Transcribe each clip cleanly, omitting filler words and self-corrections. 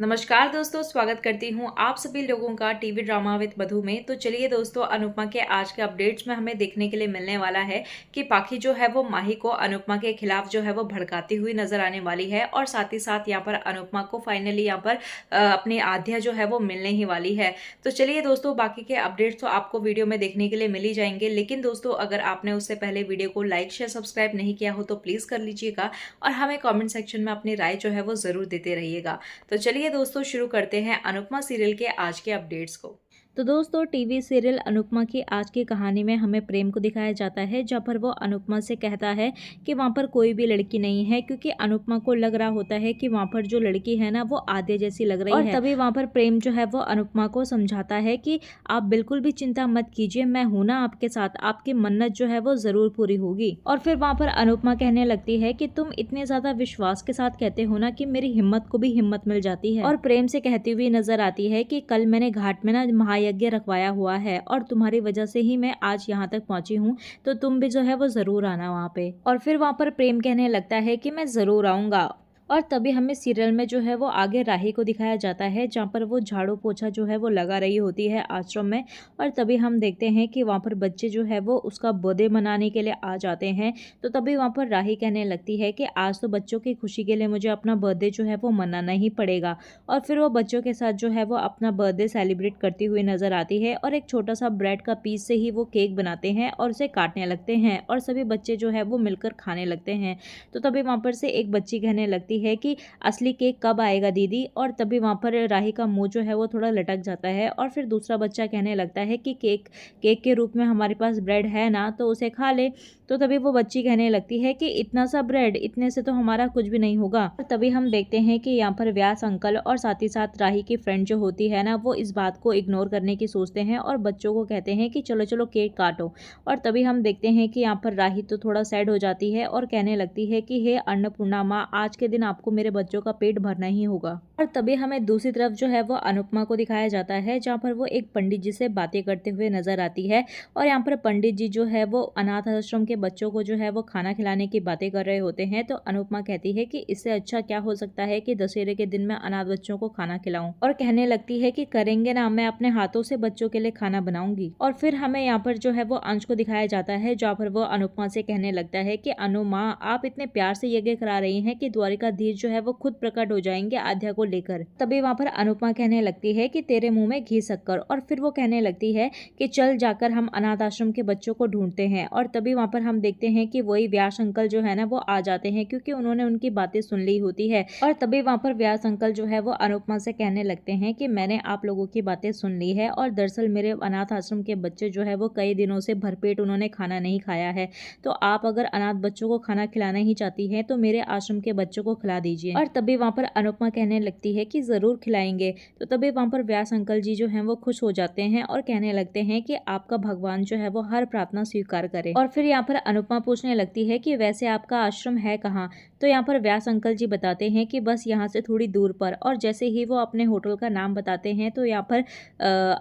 नमस्कार दोस्तों, स्वागत करती हूँ आप सभी लोगों का टीवी ड्रामा विद मधु में। तो चलिए दोस्तों, अनुपमा के आज के अपडेट्स में हमें देखने के लिए मिलने वाला है कि पाखी जो है वो माही को अनुपमा के खिलाफ जो है वो भड़काती हुई नजर आने वाली है और साथ ही साथ यहाँ पर अनुपमा को फाइनली यहाँ पर अपनी आध्या जो है वो मिलने ही वाली है। तो चलिए दोस्तों, बाकी के अपडेट्स तो आपको वीडियो में देखने के लिए मिल ही जाएंगे, लेकिन दोस्तों अगर आपने उससे पहले वीडियो को लाइक शेयर सब्सक्राइब नहीं किया हो तो प्लीज कर लीजिएगा और हमें कॉमेंट सेक्शन में अपनी राय जो है वो जरूर देते रहिएगा। तो चलिए दोस्तों, शुरू करते हैं अनुपमा सीरियल के आज के अपडेट्स को। तो दोस्तों टीवी सीरियल अनुपमा की आज की कहानी में हमें प्रेम को दिखाया जाता है, जहाँ पर वो अनुपमा से कहता है कि वहाँ पर कोई भी लड़की नहीं है, क्योंकि अनुपमा को लग रहा होता है कि वहाँ पर जो लड़की है ना वो आधे जैसी लग रही है। और तभी वहाँ पर प्रेम जो है वो अनुपमा को समझाता है कि आप बिल्कुल भी चिंता मत कीजिए, मैं हूं ना आपके साथ, आपकी मन्नत जो है वो जरूर पूरी होगी। और फिर वहाँ पर अनुपमा कहने लगती है कि तुम इतने ज्यादा विश्वास के साथ कहते हो ना कि मेरी हिम्मत को भी हिम्मत मिल जाती है। और प्रेम से कहती हुई नजर आती है कि कल मैंने घाट में ना यज्ञ रखवाया हुआ है और तुम्हारी वजह से ही मैं आज यहाँ तक पहुंची हूँ, तो तुम भी जो है वो जरूर आना वहाँ पे। और फिर वहाँ पर प्रेम कहने लगता है कि मैं जरूर आऊंगा। और तभी हमें सीरियल में जो है वो आगे राही को दिखाया जाता है, जहाँ पर वो झाड़ू पोछा जो है वो लगा रही होती है आश्रम में। और तभी हम देखते हैं कि वहाँ पर बच्चे जो है वो उसका बर्थडे मनाने के लिए आ जाते हैं। तो तभी वहाँ पर राही कहने लगती है कि आज तो बच्चों की खुशी के लिए मुझे अपना बर्थडे जो है वो मनाना ही पड़ेगा। और फिर वो बच्चों के साथ जो है वो अपना बर्थडे सेलिब्रेट करती हुई नजर आती है और एक छोटा सा ब्रेड का पीस से ही वो केक बनाते हैं और उसे काटने लगते हैं और सभी बच्चे जो है वो मिलकर खाने लगते हैं। तो तभी वहाँ पर से एक बच्ची कहने लगती है कि असली केक कब आएगा दीदी। और तभी वहां पर राही का मुंह जो है वो थोड़ा लटक जाता है और फिर दूसरा बच्चा कहने लगता है कि केक के रूप में हमारे पास ब्रेड है ना, तो उसे खा ले। तो तभी वो बच्ची कहने लगती है कि इतना सा ब्रेड, इतने से तो हमारा कुछ भी नहीं होगा। और तभी हम देखते हैं कि यहाँ पर व्यास अंकल और साथ ही साथ राही की फ्रेंड जो होती है ना, वो इस बात को इग्नोर करने की सोचते हैं और बच्चों को कहते हैं कि चलो चलो केक काटो। और तभी हम देखते हैं कि यहाँ पर राही तो थोड़ा सैड हो जाती है और कहने लगती है कि हे अन्नपूर्णा माँ, आज के दिन आपको मेरे बच्चों का पेट भरना ही होगा। और तभी हमें दूसरी तरफ जो है वो अनुपमा को दिखाया जाता है, जहाँ पर वो एक पंडित जी से बातें करते हुए नजर आती है। और यहाँ पर पंडित जी जो है वो अनाथ आश्रम के बच्चों को जो है वो खाना खिलाने की बातें कर रहे होते हैं। तो अनुपमा कहती है कि इससे अच्छा क्या हो सकता है कि दशहरे के दिन मैं अनाथ बच्चों को खाना खिलाऊं। और कहने लगती है कि करेंगे ना, मैं अपने हाथों से बच्चों के लिए खाना बनाऊंगी। और फिर हमें यहाँ पर जो है वो अंश को दिखाया जाता है, जहाँ पर वो अनुपमा से कहने लगता है कि अनु माँ, आप इतने प्यार से यज्ञ करा रही हैं कि द्वारिकाधीश जो है वो खुद प्रकट हो जाएंगे आध्या को लेकर। तभी वहां पर अनुपमा कहने लगती है कि तेरे मुंह में घी शक्कर। और फिर वो कहने लगती है कि चल जाकर हम अनाथ आश्रम के बच्चों को ढूंढते हैं। और तभी वहां पर हम देखते हैं कि वही व्यास अंकल जो है ना वो आ जाते हैं, क्योंकि उन्होंने उनकी बातें सुन ली होती है। और तभी वहां पर व्यास अंकल जो है वो अनुपमा से कहने लगते हैं कि मैंने आप लोगों की बातें सुन ली है और दरअसल मेरे अनाथ आश्रम के बच्चे जो है वो कई दिनों से भरपेट उन्होंने खाना नहीं खाया है, तो आप अगर अनाथ बच्चों को खाना खिलाना ही चाहती हैं तो मेरे आश्रम के बच्चों को खिला दीजिए। और तभी वहां पर अनुपमा कहने लगती है कि जरूर खिलाएंगे। तो तभी वहां पर व्यास अंकल जी जो हैं वो खुश हो जाते हैं और कहने लगते हैं कि आपका भगवान जो है वो हर प्रार्थना स्वीकार करे। और फिर यहाँ पर अनुपमा पूछने लगती है कि वैसे आपका आश्रम है कहाँ। तो यहाँ पर व्यास अंकल जी बताते हैं कि बस यहाँ से थोड़ी दूर पर। और जैसे ही वो अपने होटल का नाम बताते हैं तो यहाँ पर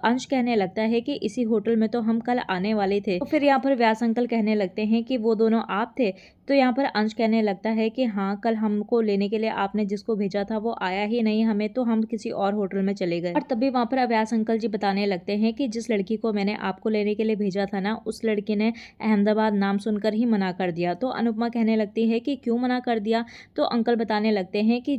अंश कहने लगता है कि इसी होटल में तो हम कल आने वाले थे। तो फिर यहाँ पर व्यास अंकल कहने लगते हैं कि वो दोनों आप थे। तो यहाँ पर अंश कहने लगता है कि हाँ, कल हमको लेने के लिए आपने जिसको भेजा था वो आया ही नहीं हमें, तो हम किसी और होटल में चले गए। और तभी वहाँ पर व्यास अंकल जी बताने लगते हैं कि जिस लड़की को मैंने आपको लेने के लिए भेजा था ना, उस लड़की ने अहमदाबाद नाम सुनकर ही मना कर दिया। तो अनुपमा कहने लगती है कि क्यों मना कर दिया। तो अंकल बताने लगते हैं कि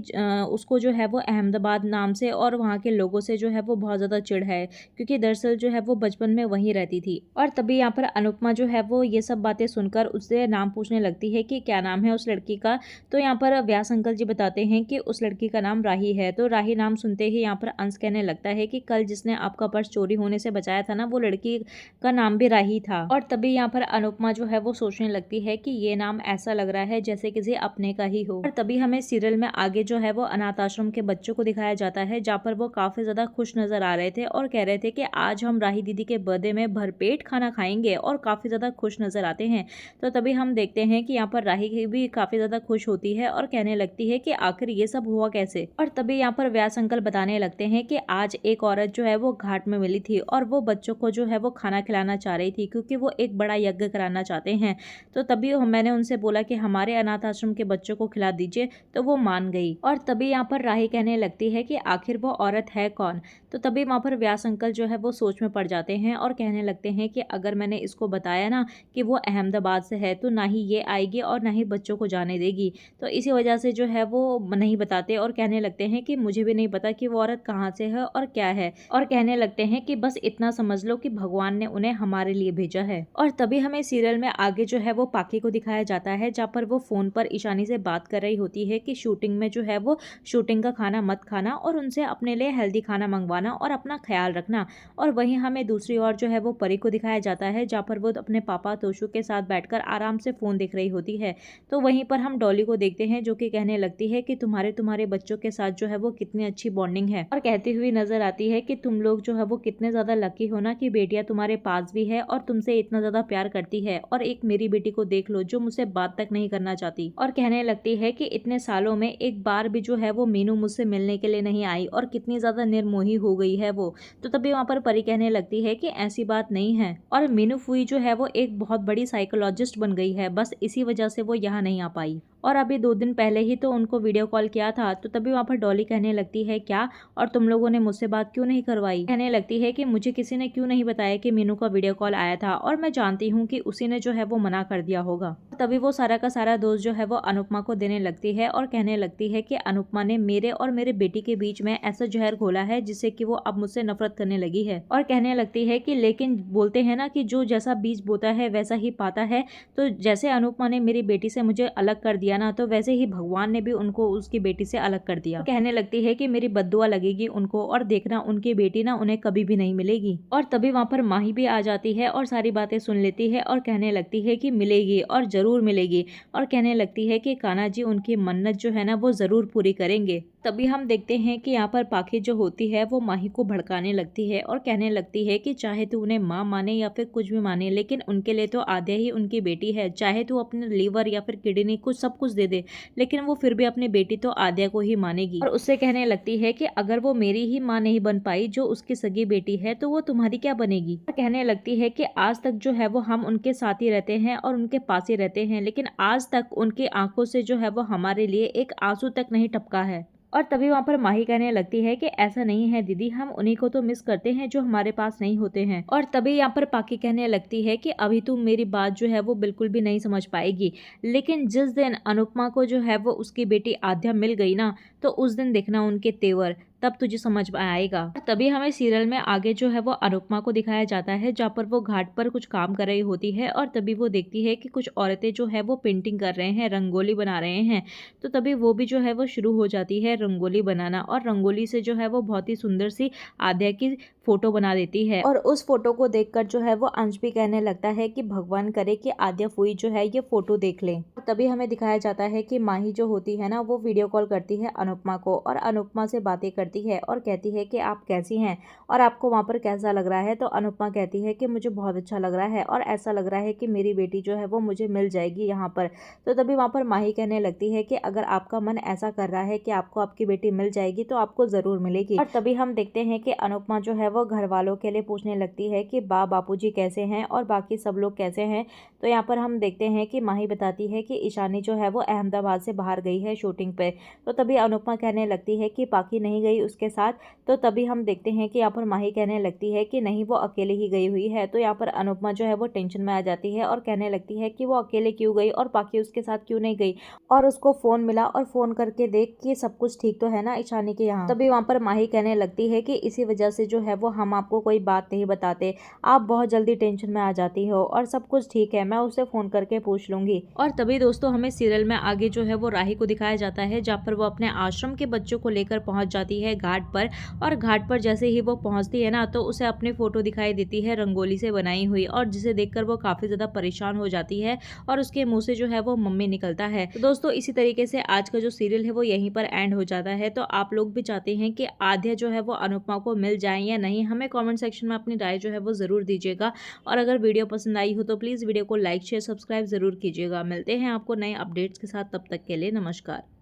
उसको जो है वो अहमदाबाद नाम से और वहाँ के लोगों से जो है वो बहुत ज़्यादा चिढ़ है, क्योंकि दरअसल जो है वो बचपन में वहीं रहती थी। और तभी यहाँ पर अनुपमा जो है वो ये सब बातें सुनकर उससे नाम पूछने लगती है कि क्या नाम है उस लड़की का। तो यहाँ पर व्यास अंकल जी बताते हैं कि उस लड़की का नाम राही है। तो राही नाम सुनते ही यहाँ पर अंश कहने लगता है कि कल जिसने आपका पर्स चोरी होने से बचाया था ना, वो लड़की का नाम भी राही था। और तभी यहाँ पर अनुपमा जो है वो सोचने लगती है कि ये नाम ऐसा लग रहा है जैसे किसी अपने का ही हो। और तभी हमें सीरियल में आगे जो है वो अनाथ आश्रम के बच्चों को दिखाया जाता है, जहाँ पर वो काफी ज्यादा खुश नजर आ रहे थे और कह रहे थे कि आज हम राही दीदी के बर्थडे में भरपेट खाना खाएंगे और काफी ज्यादा खुश नजर आते हैं। तो तभी हम देखते हैं कि यहाँ पर राही भी काफी ज्यादा खुश होती है और कहने लगती है कि आखिर ये सब हुआ कैसे। और तभी यहाँ पर व्यास अंकल बताने लगते हैं कि आज एक औरत जो है वो घाट में मिली थी और वो बच्चों को जो है वो खाना खिलाना चाह रही थी, क्योंकि वो एक बड़ा यज्ञ कराना चाहते हैं। तो तभी मैंने उनसे बोला कि हमारे अनाथ आश्रम के बच्चों को खिला दीजिए, तो वो मान गई। और तभी यहाँ पर राही कहने लगती है कि आखिर वो औरत है कौन। तो तभी वहाँ पर व्यास अंकल जो है वो सोच में पड़ जाते हैं और कहने लगते हैं कि अगर मैंने इसको बताया ना कि वो अहमदाबाद से है, तो ना ही ये आएगी और ना ही बच्चों को जाने देगी। तो इसी वजह से जो है वो नहीं बताते और कहने लगते हैं कि मुझे भी नहीं पता कि वो औरत कहाँ से है और क्या है। और कहने लगते हैं कि बस इतना समझ लो कि भगवान ने उन्हें हमारे लिए भेजा है। और तभी हमें सीरियल में आगे जो है वो पाखी को दिखाया जाता है, जहाँ पर वो फोन पर ईशानी से बात कर रही होती है कि शूटिंग में जो है वो शूटिंग का खाना मत खाना और उनसे अपने लिए हेल्दी खाना मंगवाना और अपना ख्याल रखना। और वहीं हमें दूसरी ओर जो है वो परी को दिखाया जाता है, जहाँ पर वो अपने पापा तोशु के साथ बैठकर आराम से फोन देख रही होती है। तो वहीं पर हम डॉली को देखते हैं, जो कि कहने लगती है कि तुम्हारे बच्चों के साथ जो है वो कितनी अच्छी बॉन्डिंग है, और कहती हुई नजर आती है कि तुम लोग जो है वो कितने ज्यादा लकी हो ना कि बेटियां तुम्हारे पास भी है और तुमसे इतना ज्यादा प्यार करती है। और एक मेरी बेटी को देख लो जो मुझसे बात तक नहीं करना चाहती। और कहने लगती है कि इतने सालों में एक बार भी जो है वो मीनू मुझसे मिलने के लिए नहीं आई और कितनी ज्यादा निर्मोही हो गई है वो। तो तभी वहाँ पर परी कहने लगती है कि ऐसी बात नहीं है, और मीनू फुई जो है वो एक बहुत बड़ी साइकोलॉजिस्ट बन गई है, बस इसी वजह से वो यहाँ नहीं आ पाई। और अभी 2 दिन पहले ही तो उनको वीडियो कॉल किया था। तो तभी वहाँ पर डॉली कहने लगती है क्या, और तुम लोगों ने मुझसे बात क्यों नहीं करवाई। कहने लगती है कि मुझे किसी ने क्यों नहीं बताया कि मीनू का वीडियो कॉल आया था, और मैं जानती हूँ कि उसी ने जो है वो मना कर दिया होगा। तभी वो सारा का सारा दोष जो है वो अनुपमा को देने लगती है और कहने लगती है कि अनुपमा ने मेरे और मेरे बेटी के बीच में ऐसा जहर घोला है जिससे कि वो अब मुझसे नफरत करने लगी है। और कहने लगती है कि लेकिन बोलते हैं ना कि जो जैसा बीज बोता है वैसा ही पाता है, तो जैसे अनुपमा ने मेरी बेटी से मुझे अलग कर दिया ना, तो वैसे ही भगवान ने भी उनको उसकी बेटी से अलग कर दिया। तो कहने लगती है कि मेरी बद्दुआ लगेगी उनको, और देखना उनकी बेटी ना उन्हें कभी भी नहीं मिलेगी। और तभी वहाँ पर माही भी आ जाती है और सारी बातें सुन लेती है और कहने लगती है कि मिलेगी और जरूर मिलेगी। और कहने लगती है कि कान्हा जी उनकी मन्नत जो है ना वो जरूर पूरी करेंगे। तभी हम देखते हैं कि यहाँ पर पाखी जो होती है वो माही को भड़काने लगती है और कहने लगती है कि चाहे तू उन्हें माँ माने या फिर कुछ भी माने, लेकिन उनके लिए तो आद्या ही उनकी बेटी है। चाहे तू अपने लीवर या फिर किडनी कुछ सब कुछ दे दे, लेकिन वो फिर भी अपनी बेटी तो आद्या को ही मानेगी। और उससे कहने लगती है कि अगर वो मेरी ही माँ नहीं बन पाई जो उसकी सगी बेटी है, तो वो तुम्हारी क्या बनेगी। और कहने लगती है कि आज तक जो है वो हम उनके साथ ही रहते हैं और उनके पास ही रहते हैं, लेकिन आज तक उनकी आंखों से जो है वो हमारे लिए एक आंसू तक नहीं टपका है। और तभी वहाँ पर माही कहने लगती है कि ऐसा नहीं है दीदी, हम उन्हीं को तो मिस करते हैं जो हमारे पास नहीं होते हैं। और तभी यहाँ पर पाकी कहने लगती है कि अभी तुम मेरी बात जो है वो बिल्कुल भी नहीं समझ पाएगी, लेकिन जिस दिन अनुपमा को जो है वो उसकी बेटी आद्या मिल गई ना, तो उस दिन देखना उनके तेवर, तब तुझे समझ में आएगा। तभी हमें सीरियल में आगे जो है वो अनुपमा को दिखाया जाता है, जहाँ पर वो घाट पर कुछ काम कर रही होती है और तभी वो देखती है कि कुछ औरतें जो है वो पेंटिंग कर रहे हैं, रंगोली बना रहे हैं। तो तभी वो भी जो है वो शुरू हो जाती है रंगोली बनाना, और रंगोली से जो है वो बहुत ही सुंदर सी आद्या की फोटो बना देती है। और उस फोटो को देखकर जो है वो अंश भी कहने लगता है कि भगवान करे कि आद्या फुई जो है ये फोटो देख ले। तभी हमें दिखाया जाता है कि माही जो होती है ना वो वीडियो कॉल करती है अनुपमा को, और अनुपमा से बातें करती है और कहती है कि आप कैसी हैं और आपको वहाँ पर कैसा लग रहा है। तो अनुपमा कहती है कि मुझे बहुत अच्छा लग रहा है और ऐसा लग रहा है कि मेरी बेटी जो है वो मुझे मिल जाएगी यहाँ पर। तो तभी वहाँ पर माही कहने लगती है कि अगर आपका मन ऐसा कर रहा है कि आपको आपकी बेटी मिल जाएगी तो आपको जरूर मिलेगी। और तभी हम देखते हैं कि अनुपमा जो है वो घर वालों के लिए पूछने लगती है कि बापूजी कैसे हैं और बाकी सब लोग कैसे हैं। तो यहाँ पर हम देखते हैं कि माही बताती है कि ईशानी जो है वो अहमदाबाद से बाहर गई है शूटिंग पे। तो तभी अनुपमा कहने लगती है कि पाकी नहीं गई उसके साथ। तो तभी हम देखते हैं कि यहाँ पर माही कहने लगती है कि नहीं, वो अकेले ही गई हुई है। तो यहाँ पर अनुपमा जो है वो टेंशन में आ जाती है और कहने लगती है कि वो अकेले क्यों गई और पाकी उसके साथ क्यों नहीं गई, और उसको फोन मिला और फोन करके देख कि सब कुछ ठीक तो है ना ईशानी के यहाँ। तभी वहाँ पर माही कहने लगती है कि इसी वजह से जो है वो हम आपको कोई बात नहीं बताते, आप बहुत जल्दी टेंशन में आ जाती हो, और सब कुछ ठीक है, मैं उसे फोन करके पूछ लूंगी। और तभी दोस्तों हमें सीरियल में आगे जो है वो राही को दिखाया जाता है, जहाँ पर वो अपने आश्रम के बच्चों को लेकर पहुंच जाती है है घाट पर, और घाट पर जैसे ही वो पहुंचती है ना, तो उसे अपनी फ़ोटो दिखाई देती है रंगोली से बनाई हुई, और जिसे देखकर वो काफ़ी ज़्यादा परेशान हो जाती है और उसके मुँह से जो है वो मम्मी निकलता है। तो दोस्तों इसी तरीके से आज का जो सीरियल है वो यहीं पर एंड हो जाता है। तो आप लोग भी चाहते हैं कि आद्या जो है वो अनुपमा को मिल जाए या नहीं, हमें कमेंट सेक्शन में अपनी राय जो है वो ज़रूर दीजिएगा। और अगर वीडियो पसंद आई हो तो प्लीज़ वीडियो को लाइक शेयर सब्सक्राइब ज़रूर कीजिएगा। मिलते हैं आपको नए अपडेट्स के साथ, तब तक के लिए नमस्कार।